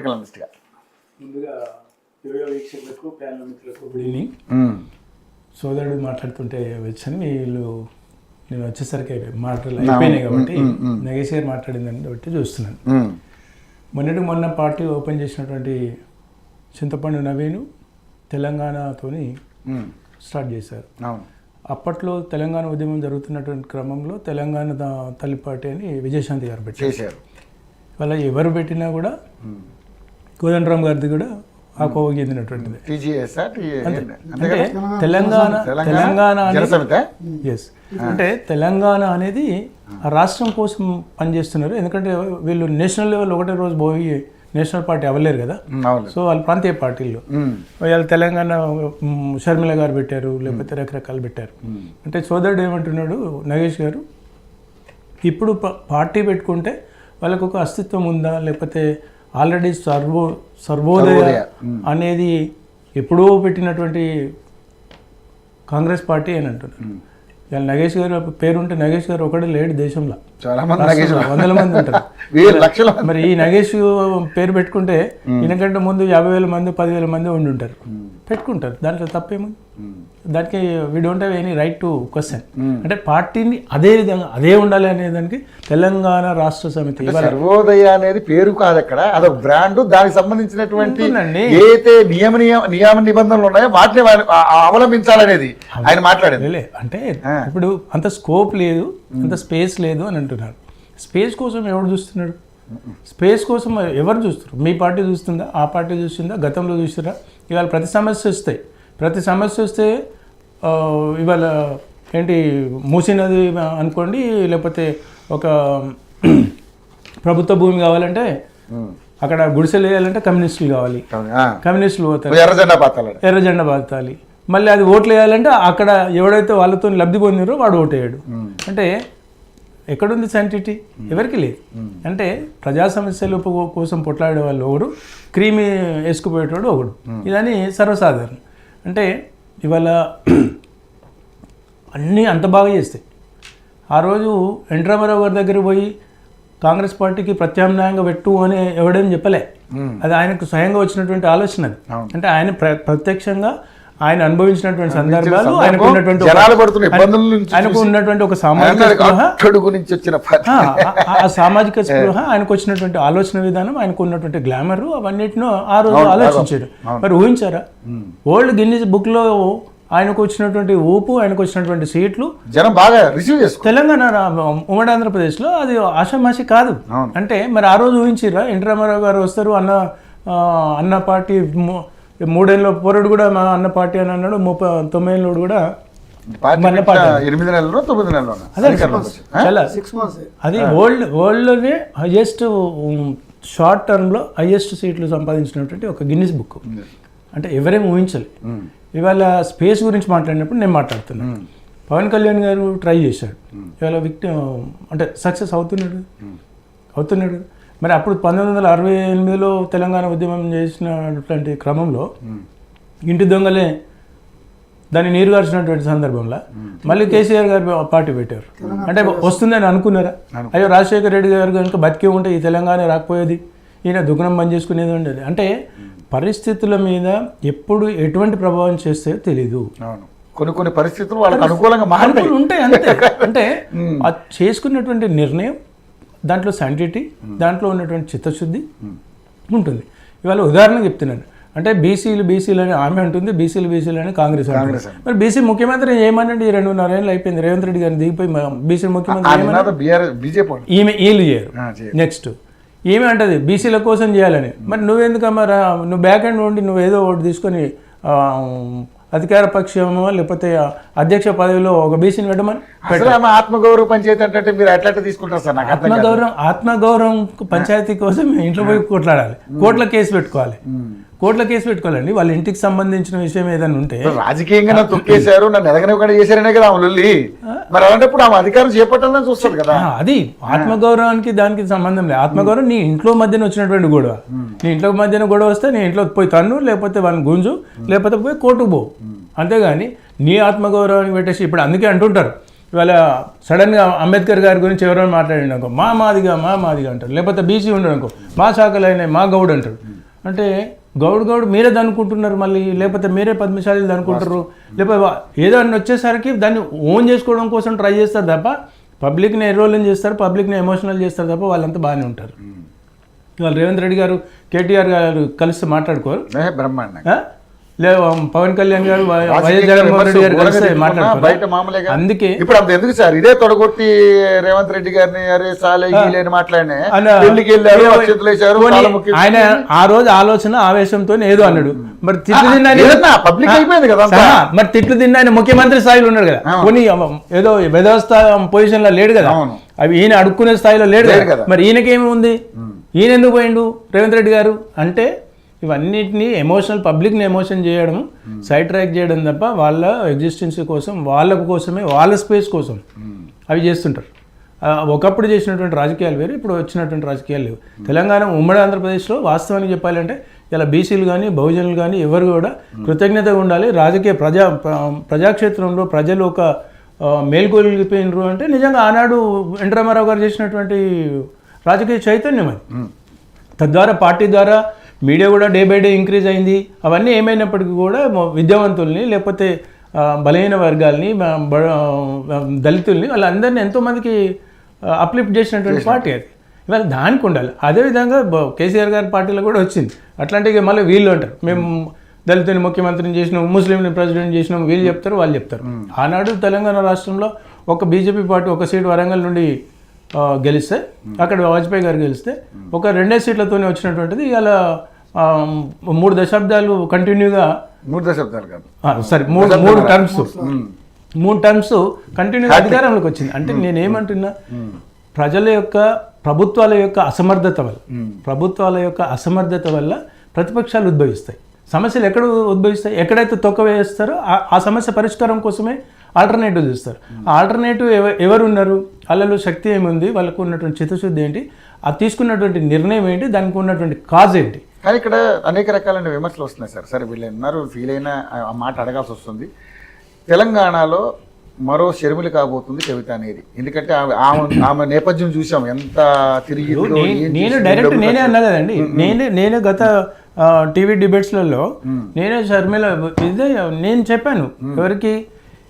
ముందుగా యోయో వీక్షకులకు ప్యానల్ మిత్రులకు గుడ్ ఈవినింగ్. సోదరుడు మాట్లాడుతుంటే వచ్చాను, వీళ్ళు నేను వచ్చేసరికి మాటలు అయిపోయినాయి కాబట్టి నగేష్ గారు మాట్లాడిందని బట్టి చూస్తున్నాను. మొన్న పార్టీ ఓపెన్ చేసినటువంటి చింతపండు నవీను తెలంగాణతోని స్టార్ట్ చేశారు. అప్పట్లో తెలంగాణ ఉద్యమం జరుగుతున్నటువంటి క్రమంలో తెలంగాణ తల్లి పార్టీ అని విజయశాంతి గారు పెట్టారు. వాళ్ళ ఎవరు పెట్టినా కూడా కోదండరామ్ గారిది కూడా ఆ కోవకు చెందినటువంటిది. అంటే తెలంగాణ ఎస్ అంటే తెలంగాణ అనేది రాష్ట్రం కోసం పనిచేస్తున్నారు. ఎందుకంటే వీళ్ళు నేషనల్ లెవెల్ ఒకటే రోజు పోయి నేషనల్ పార్టీ అవ్వలేరు కదా, సో వాళ్ళు ప్రాంతీయ పార్టీల్లో వాళ్ళు తెలంగాణ షర్మిల గారు పెట్టారు, లేకపోతే రకరకాలు పెట్టారు. అంటే సోదరుడు ఏమంటున్నాడు నగేష్ గారు, ఇప్పుడు పార్టీ పెట్టుకుంటే వాళ్ళకు ఒక అస్తిత్వం ఉందా, లేకపోతే ఆల్రెడీ సర్వోదయ అనేది ఎప్పుడో పెట్టినటువంటి కాంగ్రెస్ పార్టీ అని అంటున్నారు. ఇవాళ నగేష్ గారు పేరుంటే నగేష్ గారు ఒకటే లేడు దేశంలో, వందల మంది ఉంటారు. మరి ఈ నగేష్ పేరు పెట్టుకుంటే ఈయనకంటే ముందు 50,000 మంది 10,000 మంది ఉండి ఉంటారు, పెట్టుకుంటారు. దాంట్లో తప్పేముంది? దానికి we don't have any right to question. అంటే పార్టీని అదే విధంగా అదే ఉండాలి అనే దానికి తెలంగాణ రాష్ట్ర సమితి సర్వోదయ అనేది పేరు కాదు, అక్కడ అదొక బ్రాండ్. దానికి సంబంధించినటువంటి ఏదైతే నియమ నిబంధనలు ఉన్నాయో వాటిని అవలంబించాలనేది ఆయన మాట్లాడేది. అంటే ఇప్పుడు అంత స్కోప్ లేదు, అంత స్పేస్ లేదు అని అంటున్నారు. స్పేస్ కోసం ఎవరు చూస్తున్నాడు? స్పేస్ కోసం ఎవరు చూస్తారు? మీ పార్టీ చూస్తుందా, ఆ పార్టీ చూస్తుందా, గతంలో చూస్తారా? ఇవాళ ప్రతి సమస్య వస్తే ఇవాళ ఏంటి మూసీ నది అనుకోండి, లేకపోతే ఒక ప్రభుత్వ భూమి కావాలంటే అక్కడ గుడిసెలు వేయాలంటే కమ్యూనిస్టులు కావాలి, కమ్యూనిస్టులు పోతారు, ఎర్ర జెండా బాతాలి. మళ్ళీ అది ఓట్లు వేయాలంటే అక్కడ ఎవడైతే వాళ్ళతో లబ్ధి పొందినారో వాడు ఓటు వేయడు. అంటే ఎక్కడుంది శాంటిటీ? ఎవరికి లేదు. అంటే ప్రజా సమస్యల కోసం పొట్లాడే వాళ్ళు ఒకడు, క్రీమి వేసుకుపోయేటోడు ఒకడు, ఇదని సర్వసాధారణం. అంటే ఇవాళ అన్నీ అంత బాగా చేస్తాయి. ఆ రోజు ఎన్ రామారావు గారి దగ్గర పోయి కాంగ్రెస్ పార్టీకి ప్రత్యామ్నాయంగా పెట్టు అని ఎవడని చెప్పలే, అది ఆయనకు స్వయంగా వచ్చినటువంటి ఆలోచన. అది అంటే ఆయన ప్రత్యక్షంగా ఆయన అనుభవించినటువంటి సందర్భాలు, ఆయనకు ఉన్నటువంటి ఒక సామాజిక స్పృహ, ఆయనకు వచ్చినటువంటి ఆలోచన విధానం, ఆయనకు ఉన్నటువంటి గ్లామర్, అవన్నిటినో ఆ రోజు ఆలోచించాడు. మరి ఊహించారా? వరల్డ్ గిన్నిస్ బుక్ లో ఆయనకు వచ్చినటువంటి ఊపు, ఆయనకు వచ్చినటువంటి సీట్లు జనం బాగా రిసీవ్ చేస్తారు. తెలంగాణ ఉమ్మడి ఆంధ్రప్రదేశ్ లో అది ఆషామాషి కాదు. అంటే మరి ఆ రోజు ఊహించిరా ఎన్ రామారావు గారు వస్తారు అన్న పార్టీ 3 ఏళ్ళ పోరాడు కూడా మా అన్న పార్టీ అని అన్నాడు, 39 ఏళ్ళు కూడా అది వరల్డ్ లోనే హైయెస్ట్ షార్ట్ టర్మ్ లో హైయెస్ట్ సీట్లు సంపాదించినటువంటి ఒక గిన్నిస్ బుక్. అంటే ఎవరేం ఊహించాలి. ఇవాళ స్పేస్ గురించి మాట్లాడినప్పుడు నేను మాట్లాడుతున్నాను. పవన్ కళ్యాణ్ గారు ట్రై చేశాడు, ఇవాళ అంటే సక్సెస్ అవుతున్నాడు. మరి అప్పుడు 1968లో తెలంగాణ ఉద్యమం చేసినటువంటి క్రమంలో ఇంటి దొంగలే దాన్ని నీరుగార్చినటువంటి సందర్భంలో మళ్ళీ కేసీఆర్ గారు పార్టీ పెట్టారు. అంటే వస్తుందని అనుకున్నారా? అయ్యో రాజశేఖర రెడ్డి గారు కనుక బతికే ఉంటే ఈ తెలంగాణ రాకపోయేది, ఈయన దుకాణం బంద్ చేసుకునేది ఉండేది. అంటే పరిస్థితుల మీద ఎప్పుడు ఎటువంటి ప్రభావం చేస్తే తెలీదు. కొన్ని పరిస్థితులు వాళ్ళకి అనుకూలంగా ఉంటాయి అంతే. అంటే చేసుకున్నటువంటి నిర్ణయం, దాంట్లో శాంటిటీ, దాంట్లో ఉన్నటువంటి చిత్తశుద్ధి ఉంటుంది. ఇవాళ ఉదాహరణకు చెప్తున్నాను. అంటే బీసీలు అని ఆమె అంటుంది, బీసీలు అని కాంగ్రెస్ అంటుంది. మరి బీసీ ముఖ్యమంత్రి ఏమనండి, 2.5 ఏళ్ళు అయిపోయింది రేవంత్ రెడ్డి గారిని దిగిపోయి బీసీ ముఖ్యమంత్రి వీళ్ళు చేయరు. నెక్స్ట్ ఏమి అంటది బీసీల కోసం చేయాలని. మరి నువ్వెందుకమ్మా నువ్వు బ్యాక్ హ్యాండ్ ఉండి నువ్వు ఏదో ఒకటి తీసుకొని అధికార పక్షమో లేకపోతే అధ్యక్ష పదవిలో ఒక బీసీని పెట్టమని. ఆత్మగౌరవ పంచాయతీ అంటే మీరు ఎట్లా తీసుకుంటారు సార్? ఆత్మగౌరవం పంచాయతీ కోసం ఇంట్లో పోయి కొట్లాడాలి, కోర్టులో కేసు పెట్టుకోవాలండి. వాళ్ళ ఇంటికి సంబంధించిన విషయం ఏదైనా ఉంటే రాజకీయంగా తొక్కేశారు, నన్ను ఎదగనివ్వకుండా చేశారనే కదా లొల్లి. మరి అలాంటప్పుడు ఆమె అధికారం చేపట్టాలని చూస్తారు కదా. అది ఆత్మగౌరవానికి దానికి సంబంధం లేదు. ఆత్మగౌరవం నీ ఇంట్లో మధ్యన వచ్చినటువంటి గొడవ, నీ ఇంట్లో మధ్యన గొడవ వస్తే నీ ఇంట్లో పోయి తన్ను, లేకపోతే వాళ్ళని గుంజు, లేకపోతే పోయి కోర్టుకు పో. అంతేగాని నీ ఆత్మగౌరవానికి పెట్టేసి ఇప్పుడు అందుకే అంటుంటారు ఇవాళ సడన్గా అంబేద్కర్ గారి గురించి ఎవరైనా మాట్లాడినాకో మా మాదిగా అంటారు, లేకపోతే బీసీ ఉండడు అనుకో మా శాఖలైన మా గౌడ్ అంటారు. అంటే గౌడ్ మీరే దనుకుంటున్నారు మళ్ళీ, లేకపోతే మీరే పద్మశాలి దనుకుంటారు, లేకపోతే ఏదో అన్ని వచ్చేసరికి దాన్ని ఓన్ చేసుకోవడం కోసం ట్రై చేస్తారు తప్ప పబ్లిక్ని ఎరోలింగ్ చేస్తారు, పబ్లిక్ని ఎమోషనల్ చేస్తారు తప్ప వాళ్ళంతా బాగానే ఉంటారు. ఇవాళ రేవంత్ రెడ్డి గారు కేటీఆర్ గారు కలిసి మాట్లాడుకోరు, బ్రహ్మాండంగా లే పవన్ కళ్యాణ్ గారు వైఎస్ జగన్మోహన్ రెడ్డి గారు కలిసి మాట్లాడుకోరు. అందుకే ఇప్పుడు అంత ఎందుకు సార్ ఇదే తొడగొట్టి రేవంత్ రెడ్డి గారిని అరే సాలే మాట్లాడినా ఆయన ఆ రోజు ఆలోచన ఆవేశంతో ఏదో అన్నాడు. మరి తిట్లు తిన్నా పబ్లిక్ అయిపోయింది కదా, మరి తిట్లు తిన్న ఆయన ముఖ్యమంత్రి స్థాయిలో ఉన్నాడు కదా, కొన్ని ఏదో వ్యవస్థ పొజిషన్ లో లేడు కదా, అవి ఈయన అడుక్కునే స్థాయిలో లేడు కదా, మరి ఈయనకేమి ఉంది, ఈయన ఎందుకు పోయిండు రేవంత్ రెడ్డి గారు అంటే ఇవన్నిటినీ పబ్లిక్ని ఎమోషన్ చేయడం, సైడ్ ట్రాక్ చేయడం తప్ప వాళ్ళ ఎగ్జిస్టెన్సీ కోసం, వాళ్ళ కోసమే, వాళ్ళ స్పేస్ కోసం అవి చేస్తుంటారు. ఒకప్పుడు చేసినటువంటి రాజకీయాలు వేరు, ఇప్పుడు వచ్చినటువంటి రాజకీయాలు లేవు. తెలంగాణ ఉమ్మడి ఆంధ్రప్రదేశ్లో వాస్తవానికి చెప్పాలంటే ఇలా బీసీలు కానీ బహుజనులు కానీ ఎవరు కూడా కృతజ్ఞతగా ఉండాలి. రాజకీయ ప్రజాక్షేత్రంలో ప్రజలు ఒక మేల్కొలిగిపోయినరు అంటే నిజంగా ఆనాడు ఎన్టీ రామారావు గారు చేసినటువంటి రాజకీయ చైతన్యం అది. తద్వారా పార్టీ ద్వారా మీడియా కూడా డే బై డే ఇంక్రీజ్ అయింది. అవన్నీ ఏమైనప్పటికీ కూడా విద్యావంతుల్ని లేకపోతే బలహీన వర్గాల్ని దళితుల్ని వాళ్ళందరినీ ఎంతోమందికి అప్లిఫ్ట్ చేసినటువంటి పార్టీ అది. ఇవాళ దానికి ఉండాలి. అదేవిధంగా కేసీఆర్ గారి పార్టీలో కూడా వచ్చింది. అట్లాంటివి మళ్ళీ వీళ్ళు అంటారు మేము దళితుని ముఖ్యమంత్రిని చేసినాం, ముస్లింని ప్రెసిడెంట్ చేసినాం, వీళ్ళు చెప్తారు వాళ్ళు చెప్తారు. ఆనాడు తెలంగాణ రాష్ట్రంలో ఒక బీజేపీ పార్టీ ఒక సీటు వరంగల్ నుండి గెలిస్తే, అక్కడ వాజ్పేయి గారు గెలిస్తే ఒక 2 సీట్లతోనే వచ్చినటువంటిది ఇలా 3 దశాబ్దాలు కంటిన్యూగా 3 దశాబ్దాలు కాదు సరే 3 టర్మ్స్ కంటిన్యూగా అధికారంలోకి వచ్చింది. అంటే నేనేమంటున్నా ప్రజల యొక్క ప్రభుత్వాల యొక్క అసమర్థత వల్ల ప్రతిపక్షాలు ఉద్భవిస్తాయి. సమస్యలు ఎక్కడ ఉద్భవిస్తాయి, ఎక్కడైతే తొక్క వేస్తారో ఆ సమస్య పరిష్కారం కోసమే ఆల్టర్నేటివ్ చూస్తారు. ఆ ఆల్టర్నేటివ్ ఎవరు ఉన్నారు, వాళ్ళలో శక్తి ఏముంది, వాళ్ళకు ఉన్నటువంటి చిత్తశుద్ధి ఏంటి, ఆ తీసుకున్నటువంటి నిర్ణయం ఏంటి, దానికి ఉన్నటువంటి కాజ్ ఏంటి. కానీ ఇక్కడ అనేక రకాలైన విమర్శలు వస్తున్నాయి సార్. సరే వీళ్ళు ఉన్నారు, ఫీల్ అయినా ఆ మాట అడగాల్సి వస్తుంది. తెలంగాణలో మరో షర్మిల కాబోతుంది కవిత అనేది. ఎందుకంటే ఆమె నేపథ్యం చూసాం ఎంత తిరిగి. నేనే అన్నా కదండి, నేనే గత టీవీ డిబేట్స్లలో నేనే షర్మిల ఇదే నేను చెప్పాను. ఎవరికి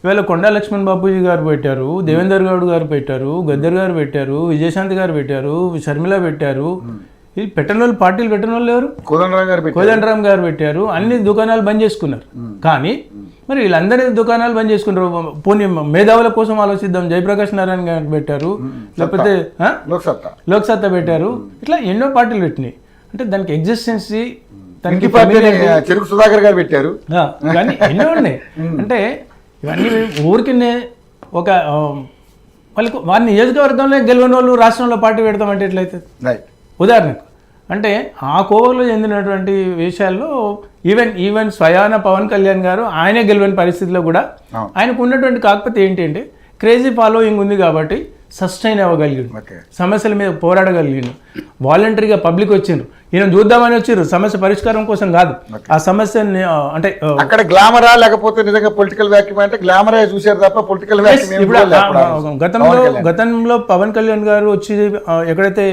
ఇవాళ కొండా లక్ష్మణ్ బాబూజీ గారు పెట్టారు, దేవేందర్ గౌడ్ గారు పెట్టారు, గద్దర్ గారు పెట్టారు, విజయశాంతి గారు పెట్టారు, షర్మిల పెట్టారు. ఇది పెట్టిన వాళ్ళు, పార్టీలు పెట్టిన వాళ్ళు ఎవరు? కోదండరామ్ గారు పెట్టారు. అన్ని దుకాణాలు బంద్ చేసుకున్నారు. కానీ మరి వీళ్ళందరి దుకాణాలు బంద్ చేసుకున్నారు. పోనీ మేధావుల కోసం ఆలోచిద్దాం, జయప్రకాష్ నారాయణ గారు పెట్టారు, లేకపోతే లోక్సత్తా పెట్టారు. ఇట్లా ఎన్నో పార్టీలు పెట్టినాయి. అంటే దానికి ఎగ్జిస్టెన్సీ, దానికి చెరుకు సుధాకర్ గారు పెట్టారు, కానీ ఎన్నో ఉన్నాయి. అంటే ఇవన్నీ ఊరికినే ఒక వాళ్ళకి వారి నియోజకవర్గంలో గెలవని వాళ్ళు రాష్ట్రంలో పార్టీ పెడతామంటే ఎట్లయితే, ఉదాహరణకు అంటే ఆ కోవలో చెందినటువంటి విషయాల్లో ఈవెన్ స్వయాన పవన్ కళ్యాణ్ గారు ఆయనే గెలవని పరిస్థితిలో కూడా ఆయనకు ఉన్నటువంటి కాకపోతే ఏంటంటే క్రేజీ ఫాలోయింగ్ ఉంది కాబట్టి సస్టైన్ అవ్వగలిగాడు, సమస్యల మీద పోరాడగలిగాడు. వాలంటరీగా పబ్లిక్ వచ్చిండ్రు, ఈయన చూద్దామని వచ్చారు, సమస్య పరిష్కారం కోసం కాదు. ఆ సమస్యని అంటే అక్కడ గ్లామరా లేకపోతే నిజంగా పొలిటికల్ వ్యాక్యూమ్ అంటే గ్లామరా చూసారు తప్ప పొలిటికల్ గతంలో పవన్ కళ్యాణ్ గారు వచ్చి ఎక్కడైతే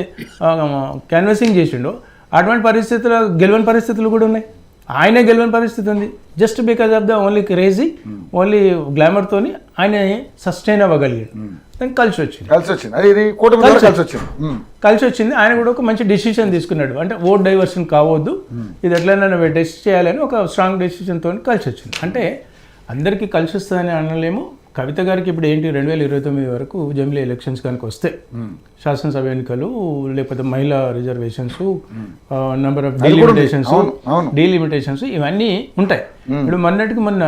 క్యాన్వాసింగ్ చేసిండో అటువంటి పరిస్థితుల్లో గెలవని పరిస్థితులు కూడా ఉన్నాయి. ఆయనే గెలవని పరిస్థితి ఉంది. Just because of the only crazy, only గ్లామర్తోని ఆయన సస్టైన్ అవ్వగలిగాడు. దానికి కలిసి వచ్చింది. ఆయన కూడా ఒక మంచి డెసిషన్ తీసుకున్నాడు. అంటే ఓట్ డైవర్షన్ కావద్దు, ఇది ఎట్లయినా టెస్ట్ చేయాలని ఒక స్ట్రాంగ్ డెసిషన్తో కలిసి వచ్చింది. అంటే అందరికీ కలిసి వస్తుందని అనలేము. కవిత గారికి ఇప్పుడు ఏంటి 2029 వరకు జమిలీ ఎలక్షన్స్ కనుక వస్తే శాసనసభ ఎన్నికలు, లేకపోతే మహిళా రిజర్వేషన్స్, నెంబర్ ఆఫ్ డీలిమిటేషన్స్ ఇవన్నీ ఉంటాయి. ఇప్పుడు మొన్నటికి మొన్న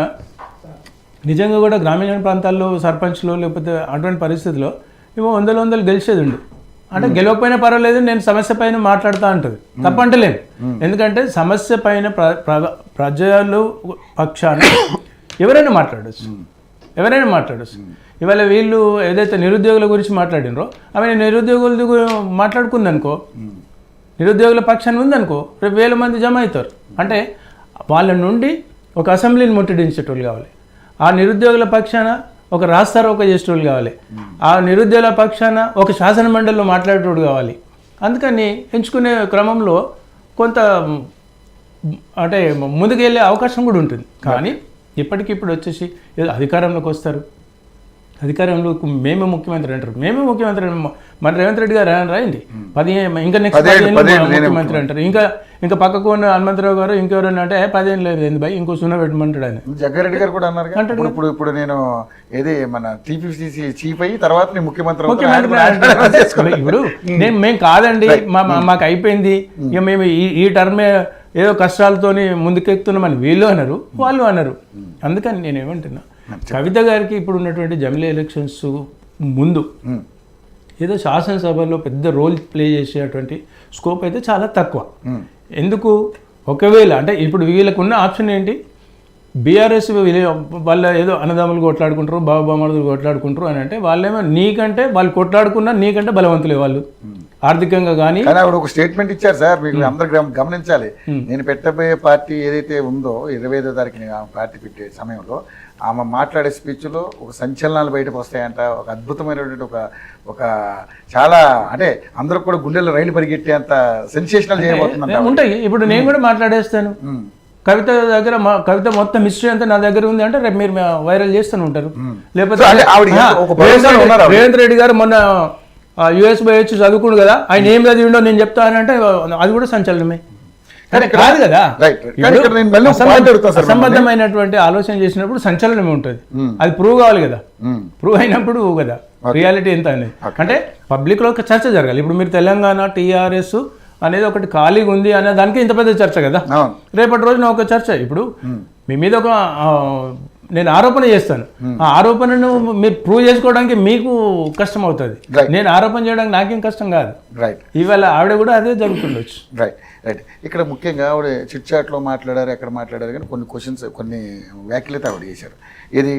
నిజంగా కూడా గ్రామీణ ప్రాంతాల్లో సర్పంచ్లు లేకపోతే అటువంటి పరిస్థితుల్లో ఏమో 100 గెలిచేది ఉండు. అంటే గెలవకపోయినా పర్వాలేదు, నేను సమస్య పైన మాట్లాడుతూ ఉంటుంది, తప్పంటలేను. ఎందుకంటే సమస్య పైన ప్రజలు పక్షాన ఎవరైనా మాట్లాడచ్చు. ఇవాళ వీళ్ళు ఏదైతే నిరుద్యోగుల గురించి మాట్లాడినరో అవి నిరుద్యోగుల మాట్లాడుకుందనుకో, నిరుద్యోగుల పక్షాన్ని ఉందనుకో, రేపు 1000 మంది జమ అవుతారు. అంటే వాళ్ళ నుండి ఒక అసెంబ్లీని ముట్టడించేటోళ్ళు కావాలి, ఆ నిరుద్యోగుల పక్షాన ఒక రాస్తారోక చేసేటోళ్ళు కావాలి, ఆ నిరుద్యోగుల పక్షాన ఒక శాసన మండలిలో మాట్లాడేటోడు కావాలి. అందుకని ఎంచుకునే క్రమంలో కొంత అంటే ముందుకు వెళ్ళే అవకాశం కూడా ఉంటుంది. కానీ ఇప్పటికిప్పుడు వచ్చేసి ఏదో అధికారంలోకి వస్తారు, అధికారంలో మేమే ముఖ్యమంత్రి అంటారు. మేమే ముఖ్యమంత్రి మన రేవంత్ రెడ్డి గారు రాయండి 15 ఇంకా నెక్స్ట్ 15 ముఖ్యమంత్రి అంటారు. ఇంకా పక్కకు ఉన్న హనుమంతరావు గారు ఇంకెవరైనా అంటే 15 లేదు ఏంది భయ్ ఇంకో సున్నా పెట్టమంటాడు ఆయన. జగ్గారెడ్డి గారు కూడా అన్నారు ఇప్పుడు నేను ఏది మన టీపీసీసీ చీఫ్ అయ్యి తర్వాత నేను ముఖ్యమంత్రి ఇప్పుడు మేము కాదండి మాకు అయిపోయింది ఇక మేము ఈ టర్మే ఏదో కష్టాలతోని ముందుకెక్కుతున్నామని వీళ్ళు అన్నారు, వాళ్ళు అన్నారు. అందుకని నేను ఏమంటున్నా, కవిత గారికి ఇప్పుడు ఉన్నటువంటి జమిలీ ఎలక్షన్స్ ముందు ఏదో శాసనసభలో పెద్ద రోల్ ప్లే చేసేటువంటి స్కోప్ అయితే చాలా తక్కువ. ఎందుకు, ఒకవేళ అంటే ఇప్పుడు వీళ్ళకు ఉన్న ఆప్షన్ ఏంటి, బీఆర్ఎస్ వాళ్ళ ఏదో అన్నదమ్ములు కొట్లాడుకుంటారు, బాబామరుదులు కొట్లాడుకుంటారు అని అంటే వాళ్ళేమో నీకంటే వాళ్ళు కొట్లాడుకున్నా నీకంటే బలవంతులే వాళ్ళు ఆర్థికంగా. కానీ ఆవిడ ఒక స్టేట్మెంట్ ఇచ్చారు సార్, మీకు అందరు గమనించాలి. నేను పెట్టబోయే పార్టీ ఏదైతే ఉందో 25వ తారీఖున పార్టీ పెట్టే సమయంలో ఆమె మాట్లాడే స్పీచ్లో ఒక సంచలనాలు బయటకు వస్తాయంట. ఒక అద్భుతమైనటువంటి ఒక చాలా అంటే అందరూ కూడా గుండెల్లో రైలు పరిగెట్టేంత సెన్సేషనల్ చేయబోతుందంట. ఉంటాయి. ఇప్పుడు నేను కూడా మాట్లాడేస్తాను, కవిత దగ్గర కవిత మొత్తం హిస్టరీ అంతా నా దగ్గర ఉంది అంటే రేపు మీరు వైరల్ చేస్తూనే ఉంటారు. లేకపోతే రేవంత్ రెడ్డి గారు మొన్న యుఎస్ పోయి వచ్చి చదువుకుండు కదా, ఆయన ఏం చదివిండో నేను చెప్తానంటే అది కూడా సంచలనమే కాదు కదా. అసంబద్ధమైనటువంటి ఆలోచన చేసినప్పుడు సంచలనమే ఉంటుంది, అది ప్రూవ్ కావాలి కదా. ప్రూవ్ అయినప్పుడు కదా రియాలిటీ ఎంత అనేది. అంటే పబ్లిక్ లో ఒక చర్చ జరగాలి. ఇప్పుడు మీరు తెలంగాణ టీఆర్ఎస్ అనేది ఒకటి ఖాళీగా ఉంది అనే దానికి ఇంత పెద్ద చర్చ కదా. రేపటి రోజున ఒక చర్చ, ఇప్పుడు మీ మీద ఒక నేను ఆరోపణ చేస్తాను, ఆ ఆరోపణను మీరు ప్రూవ్ చేసుకోవడానికి మీకు కష్టం అవుతుంది, నేను ఆరోపణ చేయడానికి నాకేం కష్టం కాదు. ఇవాళ ఆవిడ కూడా అదే జరుగుతుండొచ్చు. రైట్. ఇక్కడ ముఖ్యంగా ఆవిడ చిట్ చాట్లో మాట్లాడారు, ఎక్కడ మాట్లాడారు, కానీ కొన్ని క్వశ్చన్స్ కొన్ని వ్యాఖ్యలు ఆవిడ చేశారు. ఇది